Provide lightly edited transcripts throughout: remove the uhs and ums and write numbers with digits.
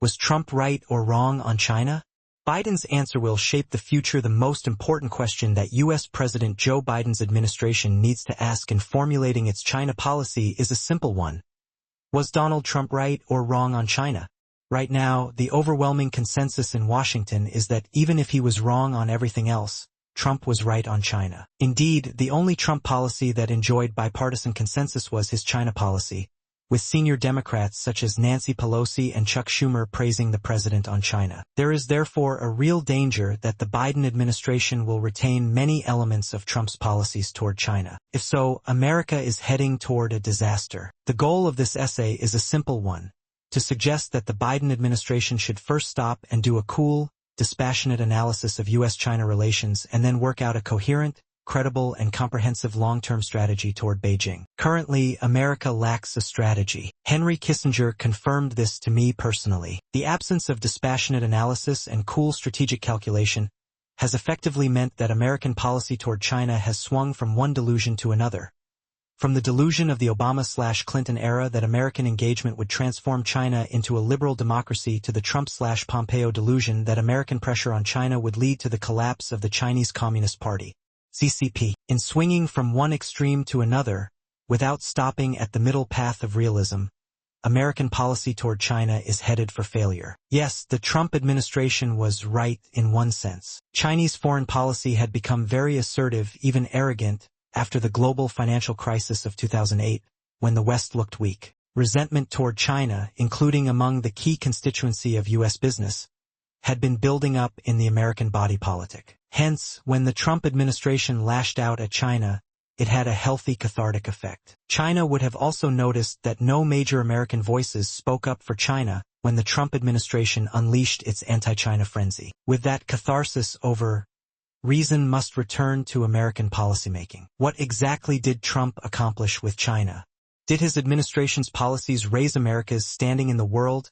Was Trump right or wrong on China? Biden's answer will shape the future. The most important question that U.S. President Joe Biden's administration needs to ask in formulating its China policy is a simple one. Was Donald Trump right or wrong on China? Right now, the overwhelming consensus in Washington is that even if he was wrong on everything else, Trump was right on China. Indeed, the only Trump policy that enjoyed bipartisan consensus was his China policy, with senior Democrats such as Nancy Pelosi and Chuck Schumer praising the president on China. There is therefore a real danger that the Biden administration will retain many elements of Trump's policies toward China. If so, America is heading toward a disaster. The goal of this essay is a simple one: to suggest that the Biden administration should first stop and do a cool, dispassionate analysis of U.S.-China relations and then work out a coherent, credible, and comprehensive long-term strategy toward Beijing. Currently, America lacks a strategy. Henry Kissinger confirmed this to me personally. The absence of dispassionate analysis and cool strategic calculation has effectively meant that American policy toward China has swung from one delusion to another. From the delusion of the Obama/Clinton era that American engagement would transform China into a liberal democracy to the Trump/Pompeo delusion that American pressure on China would lead to the collapse of the Chinese Communist Party, CCP. In swinging from one extreme to another, without stopping at the middle path of realism, American policy toward China is headed for failure. Yes, the Trump administration was right in one sense. Chinese foreign policy had become very assertive, even arrogant, after the global financial crisis of 2008, when the West looked weak. Resentment toward China, including among the key constituency of U.S. business, had been building up in the American body politic. Hence, when the Trump administration lashed out at China, it had a healthy cathartic effect. China would have also noticed that no major American voices spoke up for China when the Trump administration unleashed its anti-China frenzy. With that catharsis over, reason must return to American policymaking. What exactly did Trump accomplish with China? Did his administration's policies raise America's standing in the world,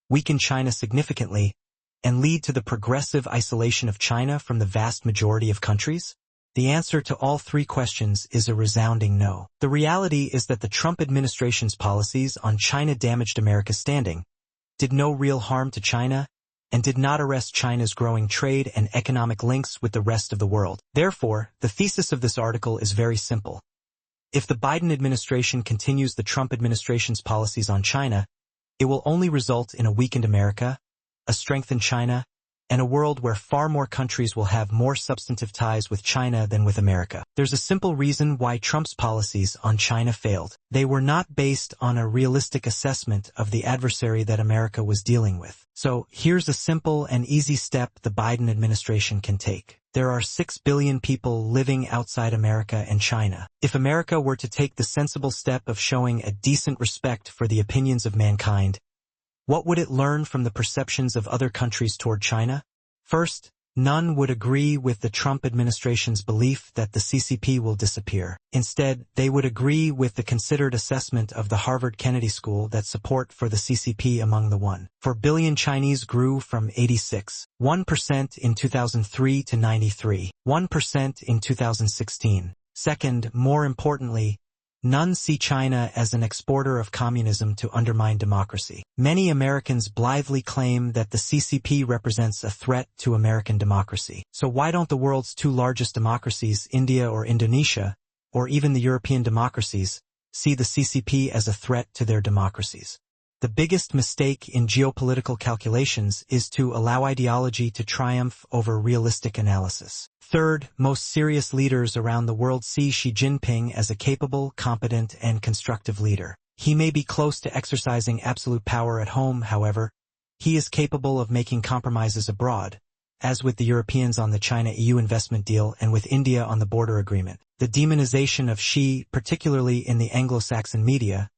weaken China significantly, and lead to the progressive isolation of China from the vast majority of countries? The answer to all three questions is a resounding no. The reality is that the Trump administration's policies on China damaged America's standing, did no real harm to China, and did not arrest China's growing trade and economic links with the rest of the world. Therefore, the thesis of this article is very simple. If the Biden administration continues the Trump administration's policies on China, it will only result in a weakened America, a strengthened China, and a world where far more countries will have more substantive ties with China than with America. There's a simple reason why Trump's policies on China failed. They were not based on a realistic assessment of the adversary that America was dealing with. So, here's a simple and easy step the Biden administration can take. There are 6 billion people living outside America and China. If America were to take the sensible step of showing a decent respect for the opinions of mankind, what would it learn from the perceptions of other countries toward China? First, none would agree with the Trump administration's belief that the CCP will disappear. Instead, they would agree with the considered assessment of the Harvard Kennedy School that support for the CCP among the 1.4 billion Chinese grew from 86.1% in 2003 to 93.1% in 2016. Second, more importantly, none see China as an exporter of communism to undermine democracy. Many Americans blithely claim that the CCP represents a threat to American democracy. So why don't the world's 2 largest democracies, India or Indonesia, or even the European democracies, see the CCP as a threat to their democracies? The biggest mistake in geopolitical calculations is to allow ideology to triumph over realistic analysis. Third, most serious leaders around the world see Xi Jinping as a capable, competent, and constructive leader. He may be close to exercising absolute power at home, however, he is capable of making compromises abroad, as with the Europeans on the China-EU investment deal and with India on the border agreement. The demonization of Xi, particularly in the Anglo-Saxon media,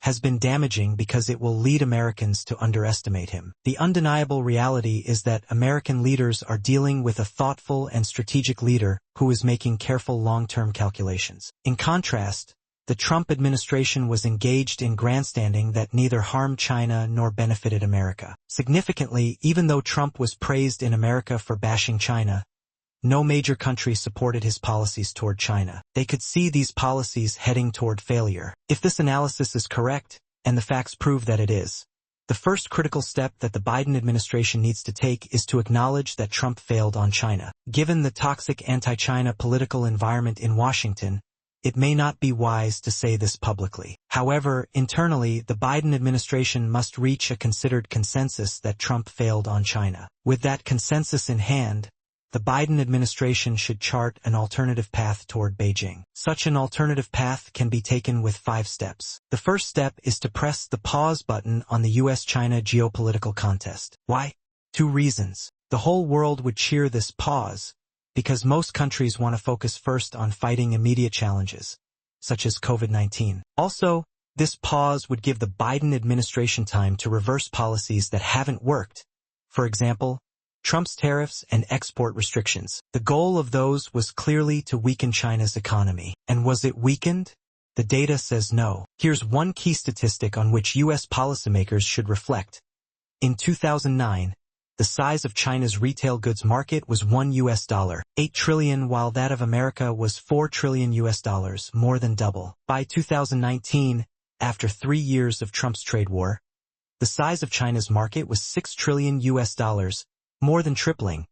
has been damaging because it will lead Americans to underestimate him. The undeniable reality is that American leaders are dealing with a thoughtful and strategic leader who is making careful long-term calculations. In contrast, the Trump administration was engaged in grandstanding that neither harmed China nor benefited America. Significantly, even though Trump was praised in America for bashing China, no major country supported his policies toward China. They could see these policies heading toward failure. If this analysis is correct, and the facts prove that it is, The first critical step that the Biden administration needs to take is to acknowledge that Trump failed on China. Given the toxic anti-China political environment in Washington, it may not be wise to say this publicly. However, internally, the Biden administration must reach a considered consensus that Trump failed on China. With that consensus in hand, the Biden administration should chart an alternative path toward Beijing. Such an alternative path can be taken with 5 steps. The first step is to press the pause button on the US-China geopolitical contest. Why? 2 reasons. The whole world would cheer this pause, because most countries want to focus first on fighting immediate challenges, such as COVID-19. Also, this pause would give the Biden administration time to reverse policies that haven't worked. For example, Trump's tariffs and export restrictions. The goal of those was clearly to weaken China's economy. And was it weakened? The data says no. Here's one key statistic on which U.S. policymakers should reflect. In 2009, the size of China's retail goods market was $8 trillion, while that of America was $4 trillion, more than double. By 2019, after 3 years of Trump's trade war, the size of China's market was $6 trillion, more than tripling,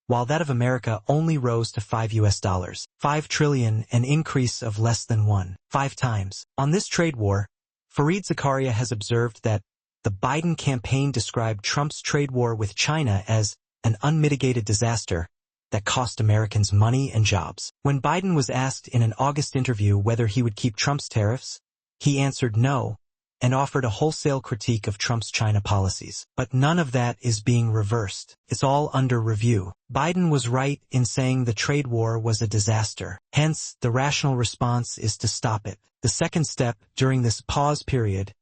while that of America only rose to $5 trillion, an increase of less than 1.5 times. On this trade war, Fareed Zakaria has observed that the Biden campaign described Trump's trade war with China as an unmitigated disaster that cost Americans money and jobs. When Biden was asked in an August interview whether he would keep Trump's tariffs, he answered no and offered a wholesale critique of Trump's China policies. But none of that is being reversed. It's all under review. Biden was right in saying the trade war was a disaster. Hence, the rational response is to stop it. The second step during this pause period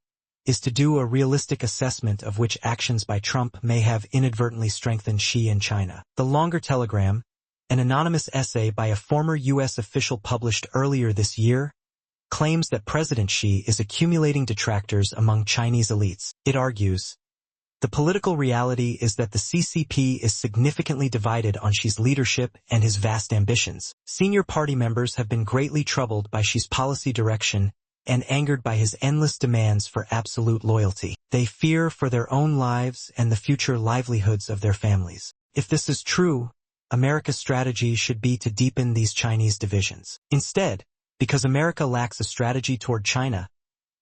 is to do a realistic assessment of which actions by Trump may have inadvertently strengthened Xi and China. The longer telegram, an anonymous essay by a former U.S. official published earlier this year, claims that President Xi is accumulating detractors among Chinese elites. It argues, the political reality is that the CCP is significantly divided on Xi's leadership and his vast ambitions. Senior party members have been greatly troubled by Xi's policy direction and angered by his endless demands for absolute loyalty. They fear for their own lives and the future livelihoods of their families. If this is true, America's strategy should be to deepen these Chinese divisions. Instead, because America lacks a strategy toward China,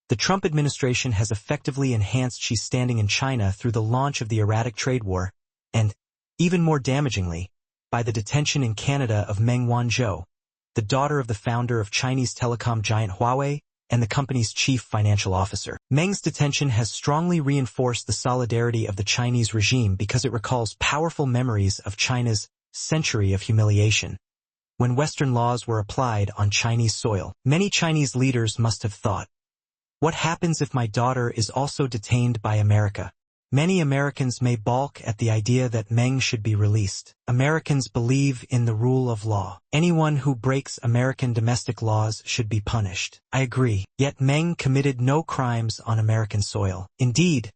the Trump administration has effectively enhanced Xi's standing in China through the launch of the erratic trade war, and, even more damagingly, by the detention in Canada of Meng Wanzhou, the daughter of the founder of Chinese telecom giant Huawei and the company's chief financial officer. Meng's detention has strongly reinforced the solidarity of the Chinese regime because it recalls powerful memories of China's century of humiliation, when Western laws were applied on Chinese soil. Many Chinese leaders must have thought, what happens if my daughter is also detained by America? Many Americans may balk at the idea that Meng should be released. Americans believe in the rule of law. Anyone who breaks American domestic laws should be punished. I agree. Yet Meng committed no crimes on American soil. Indeed,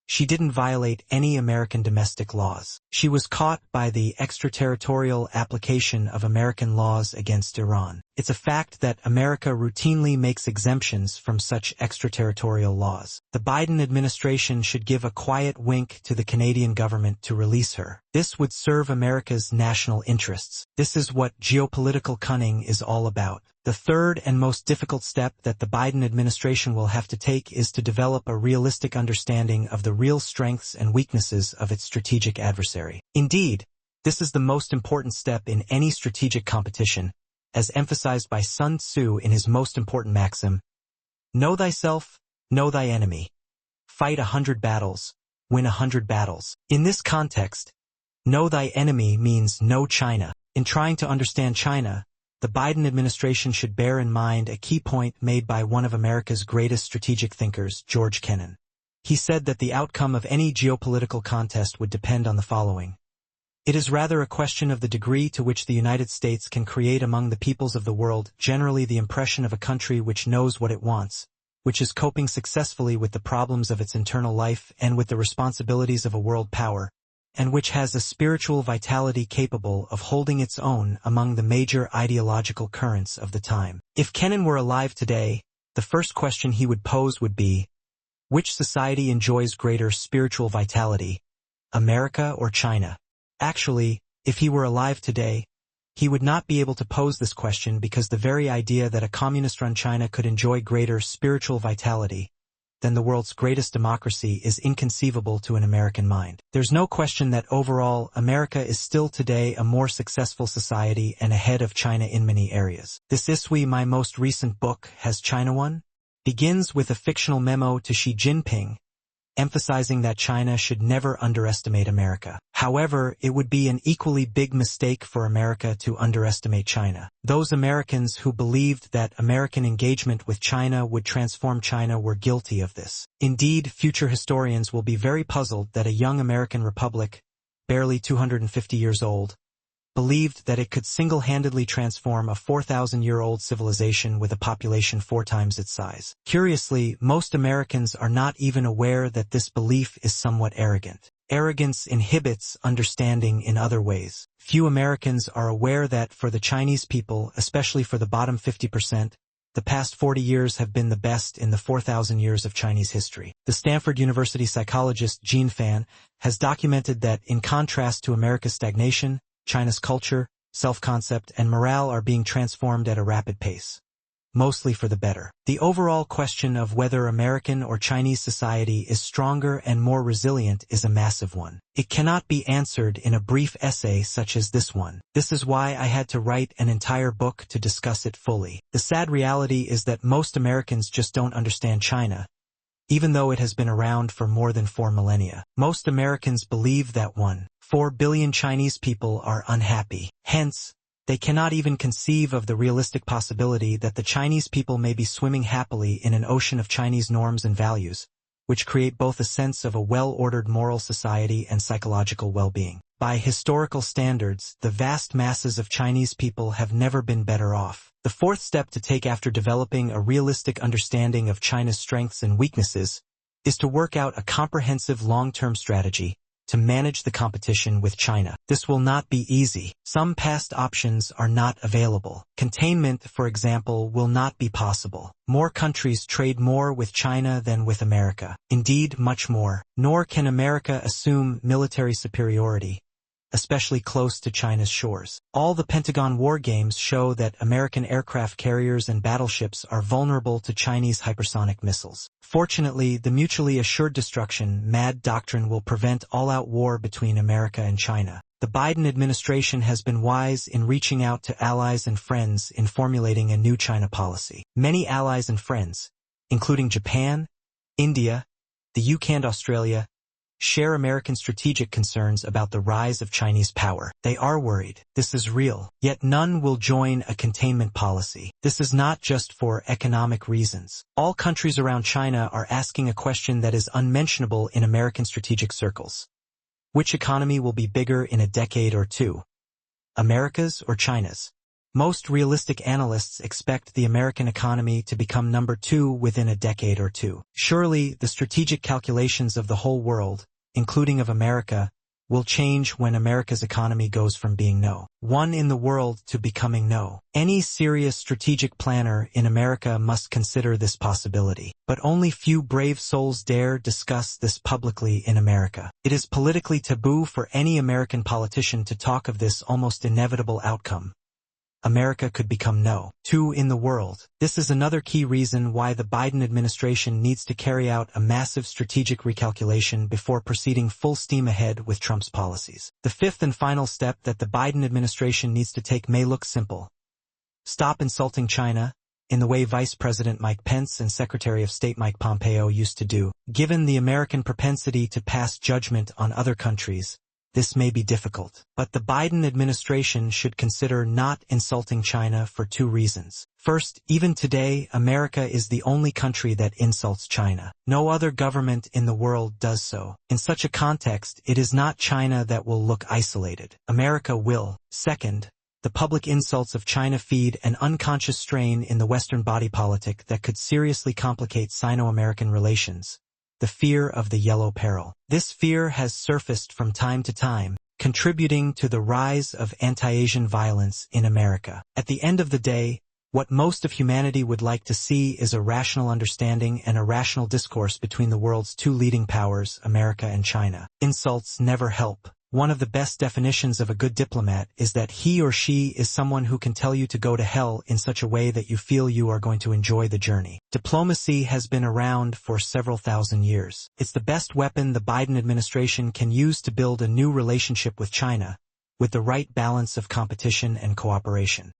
she didn't violate any American domestic laws. She was caught by the extraterritorial application of American laws against Iran. It's a fact that America routinely makes exemptions from such extraterritorial laws. The Biden administration should give a quiet wink to the Canadian government to release her. This would serve America's national interests. This is what geopolitical cunning is all about. The third and most difficult step that the Biden administration will have to take is to develop a realistic understanding of the real strengths and weaknesses of its strategic adversary. Indeed, this is the most important step in any strategic competition, as emphasized by Sun Tzu in his most important maxim, know thyself, know thy enemy. Fight 100 battles, win 100 battles. In this context, know thy enemy means know China. In trying to understand China, the Biden administration should bear in mind a key point made by one of America's greatest strategic thinkers, George Kennan. He said that the outcome of any geopolitical contest would depend on the following. It is rather a question of the degree to which the United States can create among the peoples of the world generally the impression of a country which knows what it wants, which is coping successfully with the problems of its internal life and with the responsibilities of a world power, and which has a spiritual vitality capable of holding its own among the major ideological currents of the time. If Kennan were alive today, the first question he would pose would be, Which society enjoys greater spiritual vitality, America or China? Actually, if he were alive today, he would not be able to pose this question because the very idea that a communist-run China could enjoy greater spiritual vitality than the world's greatest democracy is inconceivable to an American mind. There's no question that overall, America is still today a more successful society and ahead of China in many areas. This iswi, my most recent book, Has China Won? Begins with a fictional memo to Xi Jinping, emphasizing that China should never underestimate America. However, it would be an equally big mistake for America to underestimate China. Those Americans who believed that American engagement with China would transform China were guilty of this. Indeed, future historians will be very puzzled that a young American republic, barely 250 years old, believed that it could single-handedly transform a 4,000-year-old civilization with a population 4 times its size. Curiously, most Americans are not even aware that this belief is somewhat arrogant. Arrogance inhibits understanding in other ways. Few Americans are aware that for the Chinese people, especially for the bottom 50%, the past 40 years have been the best in the 4,000 years of Chinese history. The Stanford University psychologist Jean Fan has documented that, in contrast to America's stagnation, China's culture, self-concept, and morale are being transformed at a rapid pace, mostly for the better. The overall question of whether American or Chinese society is stronger and more resilient is a massive one. It cannot be answered in a brief essay such as this one. This is why I had to write an entire book to discuss it fully. The sad reality is that most Americans just don't understand China, even though it has been around for more than 4 millennia. Most Americans believe that 1.4 billion Chinese people are unhappy. Hence, they cannot even conceive of the realistic possibility that the Chinese people may be swimming happily in an ocean of Chinese norms and values, which create both a sense of a well-ordered moral society and psychological well-being. By historical standards, the vast masses of Chinese people have never been better off. The fourth step to take after developing a realistic understanding of China's strengths and weaknesses is to work out a comprehensive long-term strategy to manage the competition with China. This will not be easy. Some past options are not available. Containment, for example, will not be possible. More countries trade more with China than with America. Indeed, much more. Nor can America assume military superiority, especially close to China's shores. All the Pentagon war games show that American aircraft carriers and battleships are vulnerable to Chinese hypersonic missiles. Fortunately, the mutually assured destruction MAD doctrine will prevent all-out war between America and China. The Biden administration has been wise in reaching out to allies and friends in formulating a new China policy. Many allies and friends, including Japan, India, the UK and Australia, share American strategic concerns about the rise of Chinese power. They are worried. This is real. Yet none will join a containment policy. This is not just for economic reasons. All countries around China are asking a question that is unmentionable in American strategic circles. Which economy will be bigger in a decade or two? America's or China's? Most realistic analysts expect the American economy to become number 2 within a decade or two. Surely, the strategic calculations of the whole world, including of America, will change when America's economy goes from being no. 1 in the world to becoming no. Any serious strategic planner in America must consider this possibility. But only few brave souls dare discuss this publicly in America. It is politically taboo for any American politician to talk of this almost inevitable outcome. America could become no. 2 in the world. This is another key reason why the Biden administration needs to carry out a massive strategic recalculation before proceeding full steam ahead with Trump's policies. The fifth and final step that the Biden administration needs to take may look simple. Stop insulting China, in the way Vice President Mike Pence and Secretary of State Mike Pompeo used to do. Given the American propensity to pass judgment on other countries, this may be difficult, but the Biden administration should consider not insulting China for 2 reasons. First, even today, America is the only country that insults China. No other government in the world does so. In such a context, it is not China that will look isolated. America will. Second, the public insults of China feed an unconscious strain in the Western body politic that could seriously complicate Sino-American relations. The fear of the yellow peril. This fear has surfaced from time to time, contributing to the rise of anti-Asian violence in America. At the end of the day, What most of humanity would like to see is a rational understanding and a rational discourse between the world's two leading powers, America and China. Insults never help. One of the best definitions of a good diplomat is that he or she is someone who can tell you to go to hell in such a way that you feel you are going to enjoy the journey. Diplomacy has been around for several thousand years. It's the best weapon the Biden administration can use to build a new relationship with China, with the right balance of competition and cooperation.